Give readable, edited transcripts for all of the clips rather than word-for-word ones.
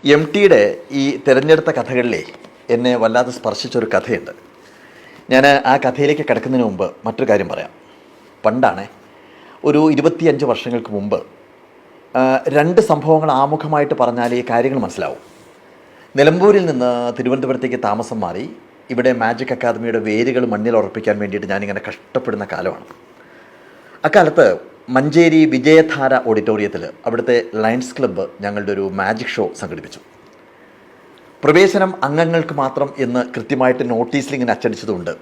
M ടിയുടെ ഈ തിരഞ്ഞെടുത്ത കഥകളിലെ എന്നെ വല്ലാതെ സ്പർശിച്ചൊരു കഥയുണ്ട്. ഞാൻ ആ കഥയിലേക്ക് കിടക്കുന്നതിന് മുമ്പ് മറ്റൊരു കാര്യം പറയാം. പണ്ടാണ് ഒരു 25 വർഷങ്ങൾക്ക് മുമ്പ് രണ്ട് സംഭവങ്ങൾ ആമുഖമായിട്ട് പറഞ്ഞാൽ ഈ കാര്യങ്ങൾ മനസ്സിലാവും. നിലമ്പൂരിൽ നിന്ന് തിരുവനന്തപുരത്തേക്ക് താമസം മാറി ഇവിടെ മാജിക് അക്കാദമിയുടെ വേരുകൾ മണ്ണിൽ ഉറപ്പിക്കാൻ വേണ്ടിയിട്ട് ഞാനിങ്ങനെ കഷ്ടപ്പെടുന്ന കാലമാണ്. അക്കാലത്ത് മഞ്ചേരി വിജയധാര ഓഡിറ്റോറിയത്തിൽ അവിടുത്തെ ലയൺസ് ക്ലബ്ബ് ഞങ്ങളുടെ ഒരു മാജിക് ഷോ സംഘടിപ്പിച്ചു. പ്രവേശനം അംഗങ്ങൾക്ക് മാത്രം എന്ന് കൃത്യമായിട്ട് നോട്ടീസിൽ ഇങ്ങനെ അച്ചടിച്ചതുകൊണ്ട്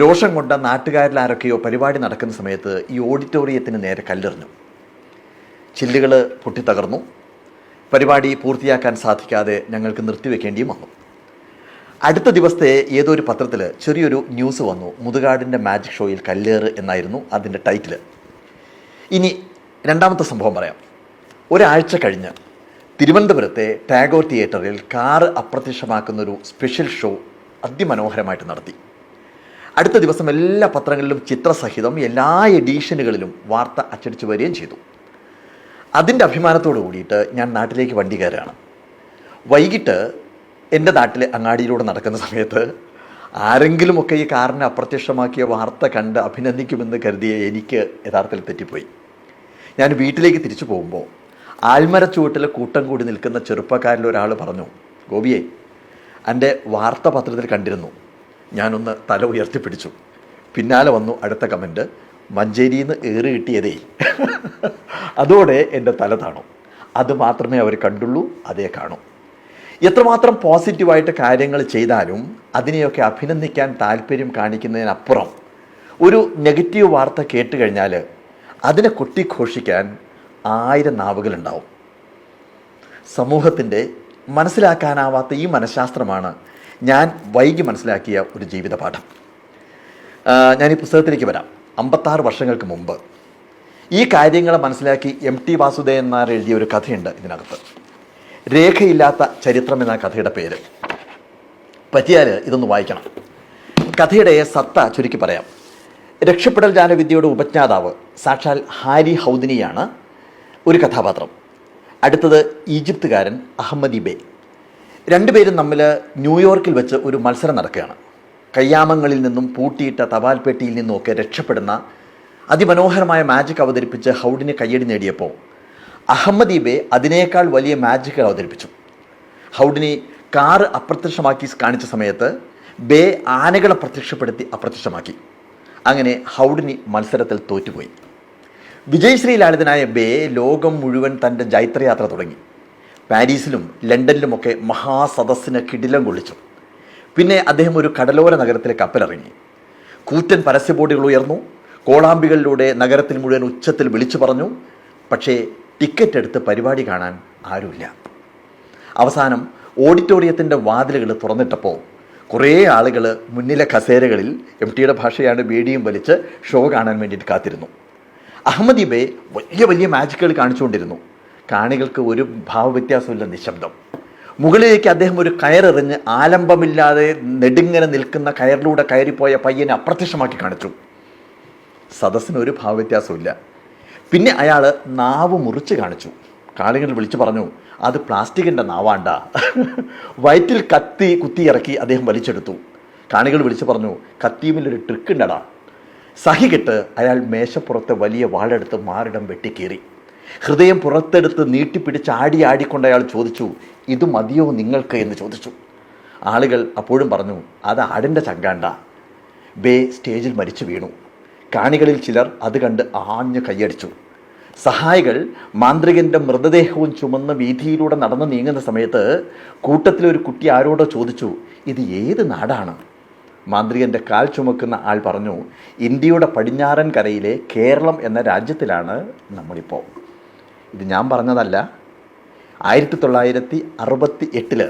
രോഷം കൊണ്ട നാട്ടുകാരിൽ ആരൊക്കെയോ പരിപാടി നടക്കുന്ന സമയത്ത് ഈ ഓഡിറ്റോറിയത്തിന് നേരെ കല്ലെറിഞ്ഞു. ചില്ലുകൾ പൊട്ടിത്തകർന്നു. പരിപാടി പൂർത്തിയാക്കാൻ സാധിക്കാതെ ഞങ്ങൾക്ക് നിർത്തിവെക്കേണ്ടിയും വന്നു. അടുത്ത ദിവസത്തെ ഏതോ ഒരു പത്രത്തിൽ ചെറിയൊരു ന്യൂസ് വന്നു. മുതുകാടിൻ്റെ മാജിക് ഷോയിൽ കല്ലേറ് എന്നായിരുന്നു അതിൻ്റെ ടൈറ്റിൽ. ഇനി രണ്ടാമത്തെ സംഭവം പറയാം. ഒരാഴ്ച കഴിഞ്ഞ് തിരുവനന്തപുരത്തെ ടാഗോർ തിയേറ്ററിൽ കാറ് അപ്രത്യക്ഷമാക്കുന്നൊരു സ്പെഷ്യൽ ഷോ അതിമനോഹരമായിട്ട് നടത്തി. അടുത്ത ദിവസം എല്ലാ പത്രങ്ങളിലും ചിത്രസഹിതം എല്ലാ എഡീഷനുകളിലും വാർത്ത അച്ചടിച്ചു വരികയും ചെയ്തു. അതിൻ്റെ അഭിമാനത്തോടു കൂടിയിട്ട് ഞാൻ നാട്ടിലേക്ക് വണ്ടി കയറുകയാണ്. വൈകിട്ട് എൻ്റെ നാട്ടിലെ അങ്ങാടിയിലൂടെ നടക്കുന്ന സമയത്ത് ആരെങ്കിലുമൊക്കെ ഈ കാറിനെ അപ്രത്യക്ഷമാക്കിയ വാർത്ത കണ്ട് അഭിനന്ദിക്കുമെന്ന് കരുതിയ എനിക്ക് യഥാർത്ഥത്തിൽ തെറ്റിപ്പോയി. ഞാൻ വീട്ടിലേക്ക് തിരിച്ചു പോകുമ്പോൾ ആൽമരച്ചുവട്ടിൽ കൂട്ടം കൂടി നിൽക്കുന്ന ചെറുപ്പക്കാരിൽ ഒരാൾ പറഞ്ഞു, ഗോപിയെ, എൻ്റെ വാർത്ത പത്രത്തിൽ കണ്ടിരുന്നു. ഞാനൊന്ന് തല ഉയർത്തിപ്പിടിച്ചു. പിന്നാലെ വന്നു അടുത്ത കമൻറ്റ്, മഞ്ചേരിയിൽ നിന്ന് ഏറ് കിട്ടിയതേ. അതോടെ എൻ്റെ തല താണു. അത് മാത്രമേ അവർ കണ്ടുള്ളൂ, അതേ കാണൂ. എത്രമാത്രം പോസിറ്റീവായിട്ട് കാര്യങ്ങൾ ചെയ്താലും അതിനെയൊക്കെ അഭിനന്ദിക്കാൻ താല്പര്യം കാണിക്കുന്നതിനപ്പുറം ഒരു നെഗറ്റീവ് വാർത്ത കേട്ട് കഴിഞ്ഞാൽ അതിനെ കൊട്ടിഘോഷിക്കാൻ 1000 നാവുകളുണ്ടാവും. സമൂഹത്തിൻ്റെ മനസ്സിലാക്കാനാവാത്ത ഈ മനഃശാസ്ത്രമാണ് ഞാൻ വൈകി മനസ്സിലാക്കിയ ഒരു ജീവിതപാഠം. ഞാൻ ഈ പുസ്തകത്തിലേക്ക് വരാം. 56 വർഷങ്ങൾക്ക് മുമ്പ് ഈ കാര്യങ്ങളെ മനസ്സിലാക്കി MT വാസുദേവൻ നായർ എഴുതിയ ഒരു കഥയുണ്ട് ഇതിനകത്ത്. രേഖയില്ലാത്ത ചരിത്രം എന്ന കഥയുടെ പേര്. പറ്റിയാൽ ഇതൊന്ന് വായിക്കണം. കഥയുടെ സത്ത ചുരുക്കി പറയാം. രക്ഷപ്പെടൽ ജാലവിദ്യയുടെ ഉപജ്ഞാതാവ് സാക്ഷാൽ ഹാരി ഹൗദിനിയാണ് ഒരു കഥാപാത്രം. അടുത്തത് ഈജിപ്തുകാരൻ അഹമ്മദി ബേ. രണ്ടുപേരും തമ്മിൽ ന്യൂയോർക്കിൽ വെച്ച് ഒരു മത്സരം നടക്കുകയാണ്. കയ്യാമങ്ങളിൽ നിന്നും പൂട്ടിയിട്ട തപാൽ പെട്ടിയിൽ നിന്നുമൊക്കെ രക്ഷപ്പെടുന്ന അതിമനോഹരമായ മാജിക് അവതരിപ്പിച്ച് ഹൗഡിന് കയ്യടി നേടിയപ്പോൾ അഹമ്മദി ബേ അതിനേക്കാൾ വലിയ മാജിക് അവതരിപ്പിച്ചു. ഹൗഡിനി കാറ് അപ്രത്യക്ഷമാക്കി കാണിച്ച സമയത്ത് ബേ ആനകളെ പ്രത്യക്ഷപ്പെടുത്തി അപ്രത്യക്ഷമാക്കി. അങ്ങനെ ഹൗഡിനി മത്സരത്തിൽ തോറ്റുപോയി. വിജയശ്രീലാളിതനായ ബേ ലോകം മുഴുവൻ തൻ്റെ ജൈത്രയാത്ര തുടങ്ങി. പാരീസിലും ലണ്ടനിലുമൊക്കെ മഹാസദസ്സിന് കിടിലം കൊള്ളിച്ചു. പിന്നെ അദ്ദേഹം ഒരു കടലോര നഗരത്തിലെ കപ്പലിറങ്ങി. കൂറ്റൻ പരസ്യ ബോർഡുകൾ ഉയർന്നു. കോളാമ്പികളിലൂടെ നഗരത്തിൽ മുഴുവൻ ഉച്ചത്തിൽ വിളിച്ചു പറഞ്ഞു. പക്ഷേ ടിക്കറ്റ് എടുത്ത് പരിപാടി കാണാൻ ആരുമില്ല. അവസാനം ഓഡിറ്റോറിയത്തിൻ്റെ വാതിലുകൾ തുറന്നിട്ടപ്പോൾ കുറേ ആളുകൾ മുന്നിലെ കസേരകളിൽ MTയുടെ ഭാഷയാണ് ബീഡിയും വലിച്ച് ഷോ കാണാൻ വേണ്ടിയിട്ട് കാത്തിരുന്നു. അഹമ്മദി ബേ വലിയ വലിയ മാജിക്കുകൾ കാണിച്ചുകൊണ്ടിരുന്നു. കാണികൾക്ക് ഒരു ഭാവവ്യത്യാസമില്ല, നിശബ്ദം. മുകളിലേക്ക് അദ്ദേഹം ഒരു കയറെറിഞ്ഞ് ആലംബമില്ലാതെ നെടുങ്ങനെ നിൽക്കുന്ന കയറിലൂടെ കയറിപ്പോയ പയ്യനെ അപ്രത്യക്ഷമാക്കി കാണിച്ചു. സദസ്സിന് ഒരു ഭാവവ്യത്യാസമില്ല. പിന്നെ അയാൾ നാവ് മുറിച്ച് കാണിച്ചു. കാണികൾ വിളിച്ചു പറഞ്ഞു, അത് പ്ലാസ്റ്റിക്കിൻ്റെ നാവാണ്ട. വയറ്റിൽ കത്തി കുത്തി ഇറക്കി അദ്ദേഹം വലിച്ചെടുത്തു. കാണികൾ വിളിച്ചു പറഞ്ഞു, കത്തിയുമില്ലൊരു ട്രിക്ക് ഉണ്ടടാ. സഹികെട്ട് അയാൾ മേശപ്പുറത്തെ വലിയ വാളെടുത്ത് മാറിടം വെട്ടിക്കീറി. ഹൃദയം പുറത്തെടുത്ത് നീട്ടിപ്പിടിച്ച് ആടിക്കൊണ്ട് അയാൾ ചോദിച്ചു, ഇത് മതിയോ നിങ്ങൾക്ക് എന്ന് ചോദിച്ചു. ആളുകൾ അപ്പോഴും പറഞ്ഞു, അത് ആടിൻ്റെ ചങ്കാണ്ട. ബേ സ്റ്റേജിൽ മരിച്ചു വീണു. കാണികളിൽ ചിലർ അത് കണ്ട് ആഞ്ഞു കൈയടിച്ചു. സഹായികൾ മാന്ത്രികൻ്റെ മൃതദേഹവും ചുമന്ന് വീതിയിലൂടെ നടന്നു നീങ്ങുന്ന സമയത്ത് കൂട്ടത്തിലൊരു കുട്ടി ആരോടോ ചോദിച്ചു, ഇത് ഏത് നാടാണ്? മാന്ത്രികൻ്റെ കാൽ ചുമക്കുന്ന ആൾ പറഞ്ഞു, ഇന്ത്യയുടെ പടിഞ്ഞാറൻ കരയിലെ കേരളം എന്ന രാജ്യത്തിലാണ് നമ്മളിപ്പോൾ. ഇത് ഞാൻ പറഞ്ഞതല്ല. 1968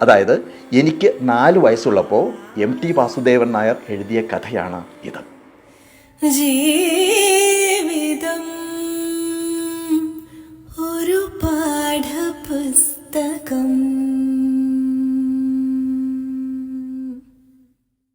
അതായത് എനിക്ക് 4 വയസ്സുള്ളപ്പോൾ MT വാസുദേവൻ നായർ എഴുതിയ കഥയാണ് ഇത്. ജീവിതം ഒരു പാഠപുസ്തകം.